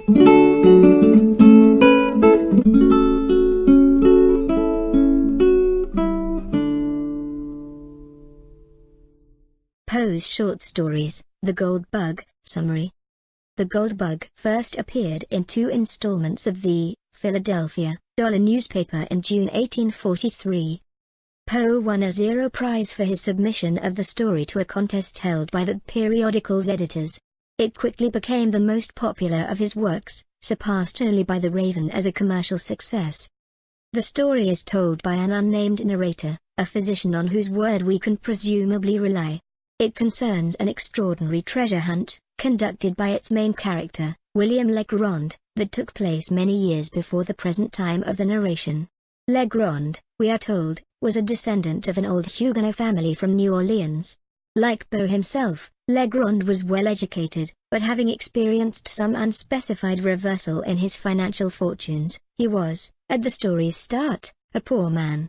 Poe's short stories, The Gold Bug. Summary. The Gold Bug first appeared in 2 installments of the Philadelphia Dollar newspaper in June 1843. Poe won a $0 prize for his submission of the story to a contest held by the periodical's editors. It quickly became the most popular of his works, surpassed only by The Raven as a commercial success. The story is told by an unnamed narrator, a physician on whose word we can presumably rely. It concerns an extraordinary treasure hunt, conducted by its main character, William Legrand, that took place many years before the present time of the narration. Legrand, we are told, was a descendant of an old Huguenot family from New Orleans. Like Poe himself, Legrand was well educated, but having experienced some unspecified reversal in his financial fortunes, he was, at the story's start, a poor man.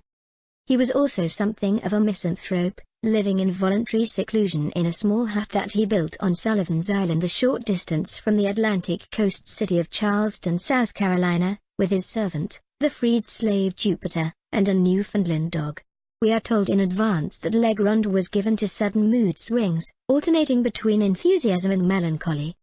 He was also something of a misanthrope, living in voluntary seclusion in a small hut that he built on Sullivan's Island a short distance from the Atlantic coast city of Charleston, South Carolina, with his servant, the freed slave Jupiter, and a Newfoundland dog. We are told in advance that Legrand was given to sudden mood swings, alternating between enthusiasm and melancholy.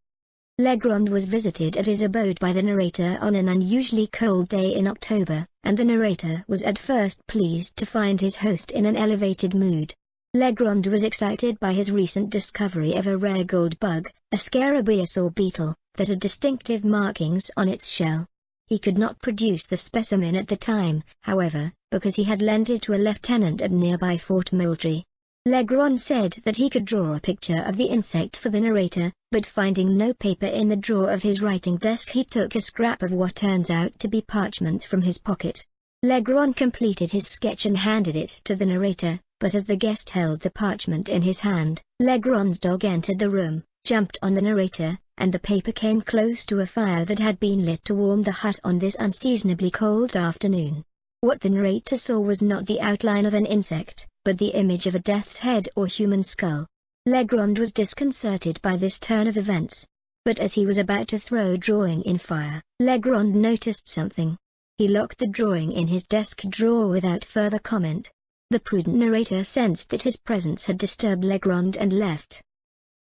Legrand was visited at his abode by the narrator on an unusually cold day in October, and the narrator was at first pleased to find his host in an elevated mood. Legrand was excited by his recent discovery of a rare gold bug, a scarabaeus or beetle, that had distinctive markings on its shell. He could not produce the specimen at the time, however, because he had lent it to a lieutenant at nearby Fort Moultrie. Legrand said that he could draw a picture of the insect for the narrator, but finding no paper in the drawer of his writing desk, he took a scrap of what turns out to be parchment from his pocket. Legrand completed his sketch and handed it to the narrator, but as the guest held the parchment in his hand, Legrand's dog entered the room, jumped on the narrator, and the paper came close to a fire that had been lit to warm the hut on this unseasonably cold afternoon. What the narrator saw was not the outline of an insect, but the image of a death's head or human skull. Legrand was disconcerted by this turn of events. But as he was about to throw drawing in fire, Legrand noticed something. He locked the drawing in his desk drawer without further comment. The prudent narrator sensed that his presence had disturbed Legrand and left.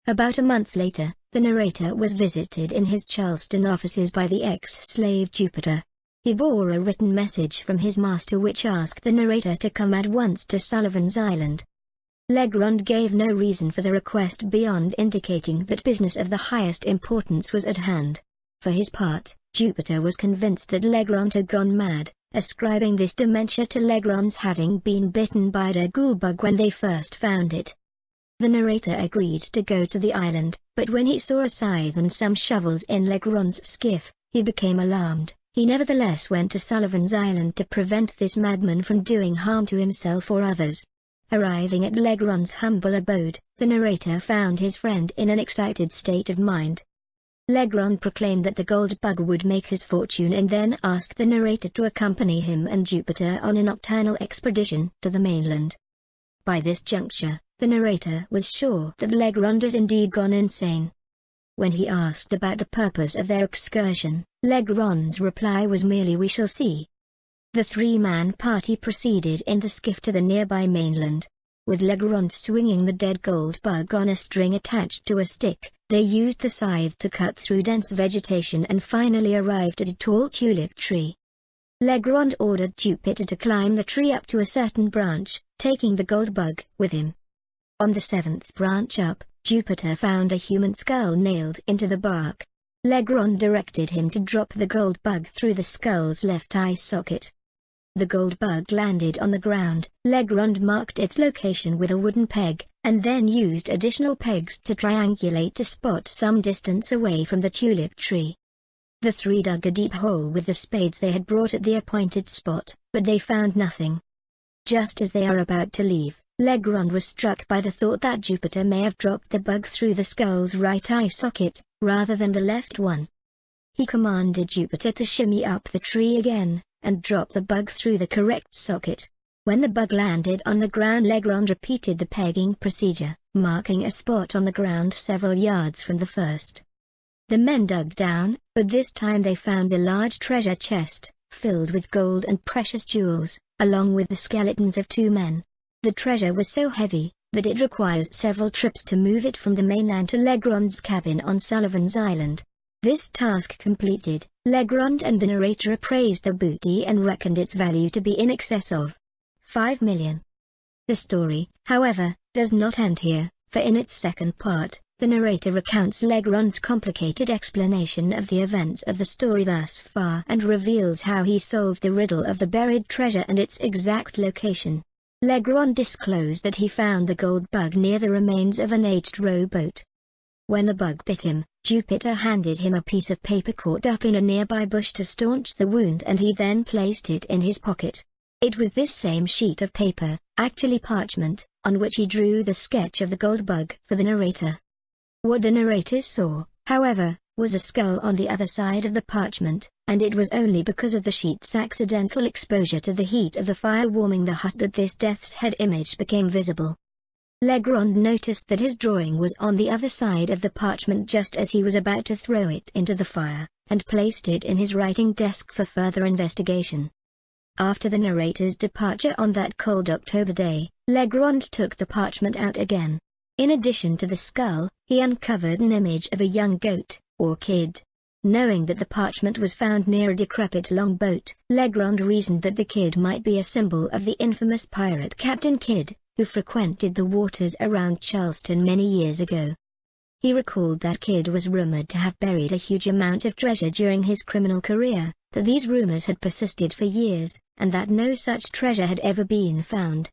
About a month later, the narrator was visited in his Charleston offices by the ex-slave Jupiter. He bore a written message from his master which asked the narrator to come at once to Sullivan's Island. Legrand gave no reason for the request beyond indicating that business of the highest importance was at hand. For his part, Jupiter was convinced that Legrand had gone mad, ascribing this dementia to Legrand's having been bitten by a gold bug when they first found it. The narrator agreed to go to the island, but when he saw a scythe and some shovels in Legrand's skiff, he became alarmed. He nevertheless went to Sullivan's Island to prevent this madman from doing harm to himself or others. Arriving at Legrand's humble abode, the narrator found his friend in an excited state of mind. Legrand proclaimed that the gold bug would make his fortune and then asked the narrator to accompany him and Jupiter on a nocturnal expedition to the mainland. By this juncture, the narrator was sure that Legrand was indeed gone insane. When he asked about the purpose of their excursion, Legrand's reply was merely "we shall see." The 3-man party proceeded in the skiff to the nearby mainland. With Legrand swinging the dead gold bug on a string attached to a stick, they used the scythe to cut through dense vegetation and finally arrived at a tall tulip tree. Legrand ordered Jupiter to climb the tree up to a certain branch, taking the gold bug with him. On the 7th branch up, Jupiter found a human skull nailed into the bark. Legrand directed him to drop the gold bug through the skull's left eye socket. The gold bug landed on the ground. Legrand marked its location with a wooden peg, and then used additional pegs to triangulate a spot some distance away from the tulip tree. The 3 dug a deep hole with the spades they had brought at the appointed spot, but they found nothing. Just as they are about to leave, Legrand was struck by the thought that Jupiter may have dropped the bug through the skull's right eye socket, rather than the left one. He commanded Jupiter to shimmy up the tree again, and drop the bug through the correct socket. When the bug landed on the ground, Legrand repeated the pegging procedure, marking a spot on the ground several yards from the first. The men dug down, but this time they found a large treasure chest, filled with gold and precious jewels, along with the skeletons of 2 men. The treasure was so heavy that it requires several trips to move it from the mainland to Legrand's cabin on Sullivan's Island. This task completed, Legrand and the narrator appraised the booty and reckoned its value to be in excess of 5 million. The story, however, does not end here, for in its second part, the narrator recounts Legrand's complicated explanation of the events of the story thus far and reveals how he solved the riddle of the buried treasure and its exact location. Legrand disclosed that he found the gold bug near the remains of an aged rowboat. When the bug bit him, Jupiter handed him a piece of paper caught up in a nearby bush to staunch the wound, and he then placed it in his pocket. It was this same sheet of paper, actually parchment, on which he drew the sketch of the gold bug for the narrator. What the narrator saw, however, was a skull on the other side of the parchment, and it was only because of the sheet's accidental exposure to the heat of the fire warming the hut that this death's head image became visible. Legrand noticed that his drawing was on the other side of the parchment just as he was about to throw it into the fire, and placed it in his writing desk for further investigation. After the narrator's departure on that cold October day, Legrand took the parchment out again. In addition to the skull, he uncovered an image of a young goat, or kid. Knowing that the parchment was found near a decrepit longboat, Legrand reasoned that the kid might be a symbol of the infamous pirate Captain Kidd, who frequented the waters around Charleston many years ago. He recalled that Kidd was rumored to have buried a huge amount of treasure during his criminal career, that these rumors had persisted for years, and that no such treasure had ever been found.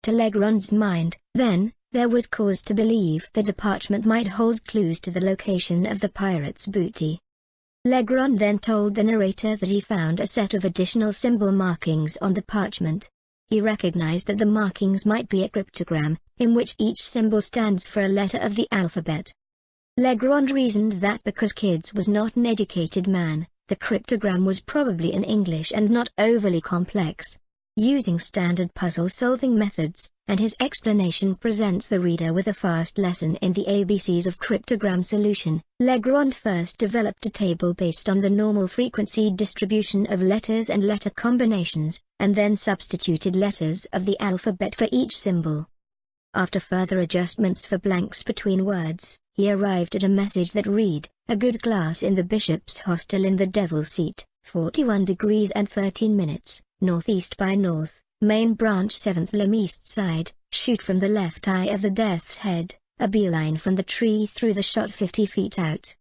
To Legrand's mind, then, there was cause to believe that the parchment might hold clues to the location of the pirate's booty. Legrand then told the narrator that he found a set of additional symbol markings on the parchment. He recognized that the markings might be a cryptogram, in which each symbol stands for a letter of the alphabet. Legrand reasoned that because Kidd was not an educated man, the cryptogram was probably in English and not overly complex. Using standard puzzle-solving methods, and his explanation presents the reader with a fast lesson in the ABCs of cryptogram solution, Legrand first developed a table based on the normal frequency distribution of letters and letter combinations, and then substituted letters of the alphabet for each symbol. After further adjustments for blanks between words, he arrived at a message that read, "A good glass in the Bishop's Hostel in the Devil's Seat, 41 degrees and 13 minutes, northeast by north, main branch 7th limb east side, shoot from the left eye of the death's head, a beeline from the tree through the shot 50 feet out."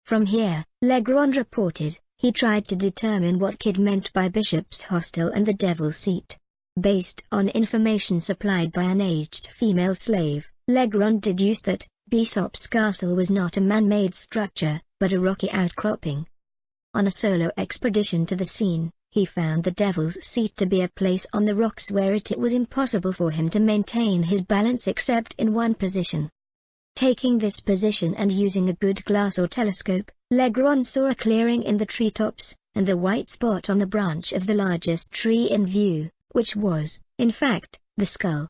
From here, Legrand reported, he tried to determine what Kidd meant by Bishop's Hostel and the Devil's Seat. Based on information supplied by an aged female slave, Legrand deduced that Bishop's Castle was not a man-made structure, but a rocky outcropping. On a solo expedition to the scene, he found the Devil's Seat to be a place on the rocks where it was impossible for him to maintain his balance except in one position. Taking this position and using a good glass or telescope, Legrand saw a clearing in the treetops, and the white spot on the branch of the largest tree in view, which was, in fact, the skull.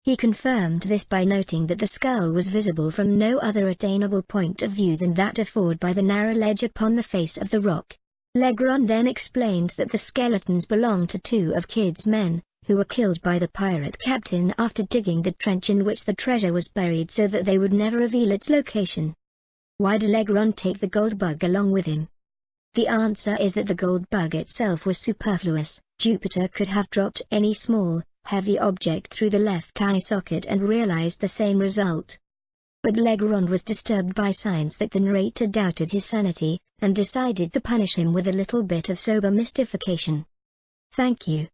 He confirmed this by noting that the skull was visible from no other attainable point of view than that afforded by the narrow ledge upon the face of the rock. Legrand then explained that the skeletons belonged to 2 of Kidd's men, who were killed by the pirate captain after digging the trench in which the treasure was buried so that they would never reveal its location. Why did Legrand take the gold bug along with him? The answer is that the gold bug itself was superfluous. Jupiter could have dropped any small, heavy object through the left eye socket and realized the same result. But Legrand was disturbed by signs that the narrator doubted his sanity, and decided to punish him with a little bit of sober mystification. Thank you.